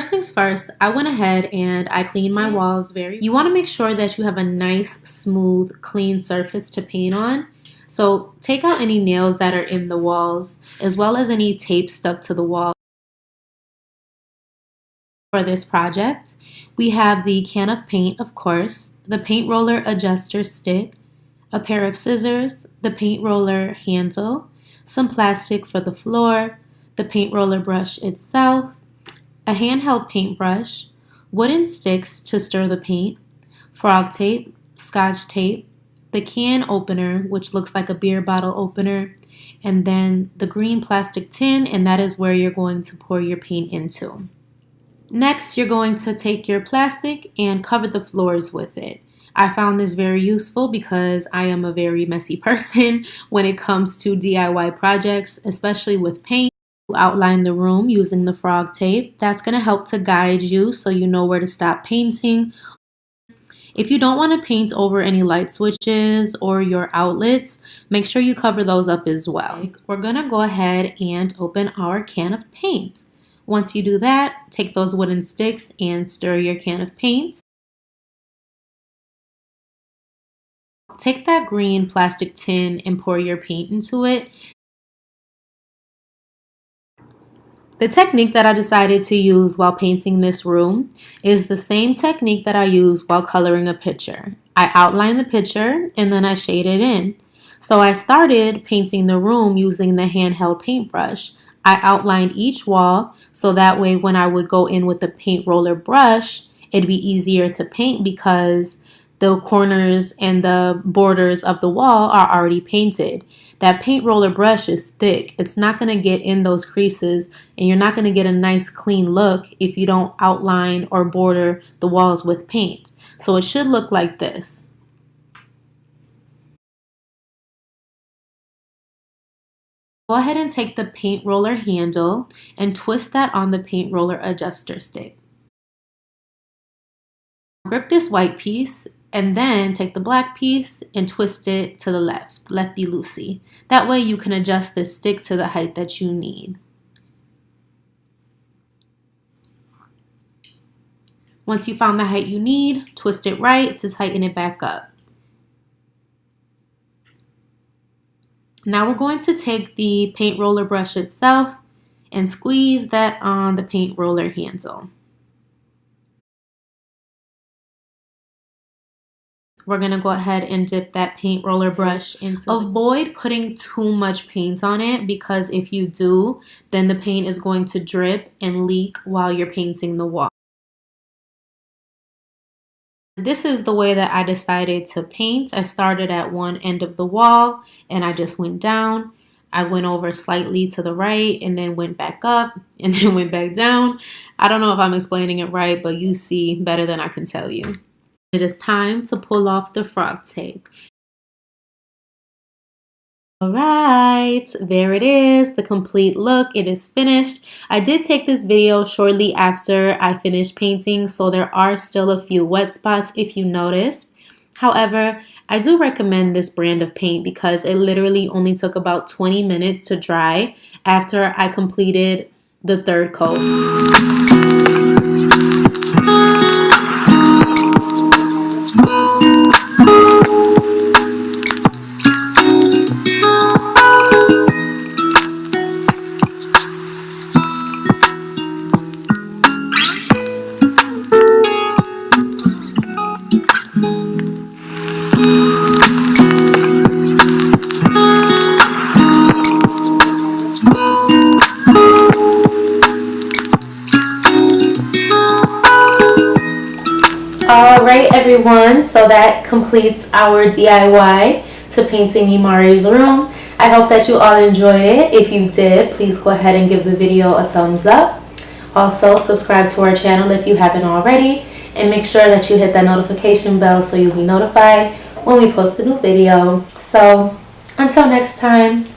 First things first, I went ahead and I cleaned my walls You want to make sure that you have a nice, smooth, clean surface to paint on. So take out any nails that are in the walls, as well as any tape stuck to the wall. For this project, we have the can of paint, of course, the paint roller adjuster stick, a pair of scissors, the paint roller handle, some plastic for the floor, the paint roller brush itself, a handheld paintbrush, wooden sticks to stir the paint, frog tape, scotch tape, the can opener, which looks like a beer bottle opener, and then the green plastic tin, and that is where you're going to pour your paint into. Next, you're going to take your plastic and cover the floors with it. I found this very useful because I am a very messy person when it comes to DIY projects, especially with paint. Outline the room using the frog tape. That's going to help to guide you so you know where to stop painting. If you don't want to paint over any light switches or your outlets, make sure you cover those up as well. We're going to go ahead and open our can of paint. Once you do that, take those wooden sticks and stir your can of paint. Take that green plastic tin and pour your paint into it. The technique that I decided to use while painting this room is the same technique that I use while coloring a picture. I outline the picture and then I shade it in. So I started painting the room using the handheld paintbrush. I outlined each wall so that way when I would go in with the paint roller brush, it'd be easier to paint because the corners and the borders of the wall are already painted. That paint roller brush is thick. It's not going to get in those creases and you're not going to get a nice clean look if you don't outline or border the walls with paint. So it should look like this. Go ahead and take the paint roller handle and twist that on the paint roller adjuster stick. Grip this white piece and then take the black piece and twist it to the left, lefty-loosey. That way you can adjust this stick to the height that you need. Once you found the height you need, twist it right to tighten it back up. Now we're going to take the paint roller brush itself and squeeze that on the paint roller handle. We're going to go ahead and dip that paint roller brush into it. Avoid putting too much paint on it because if you do, then the paint is going to drip and leak while you're painting the wall. This is the way that I decided to paint. I started at one end of the wall and I just went down. I went over slightly to the right and then went back up and then went back down. I don't know if I'm explaining it right, but you see better than I can tell you. It is time to pull off the frog tape. Alright, there it is, the complete look. It is finished. I did take this video shortly after I finished painting, so there are still a few wet spots if you noticed. However, I do recommend this brand of paint because it literally only took about 20 minutes to dry after I completed the third coat. Alright everyone, so that completes our DIY to painting Imari's room. I hope that you all enjoyed it. If you did, please go ahead and give the video a thumbs up. Also, subscribe to our channel if you haven't already. And make sure that you hit that notification bell so you'll be notified when we post a new video. So, until next time.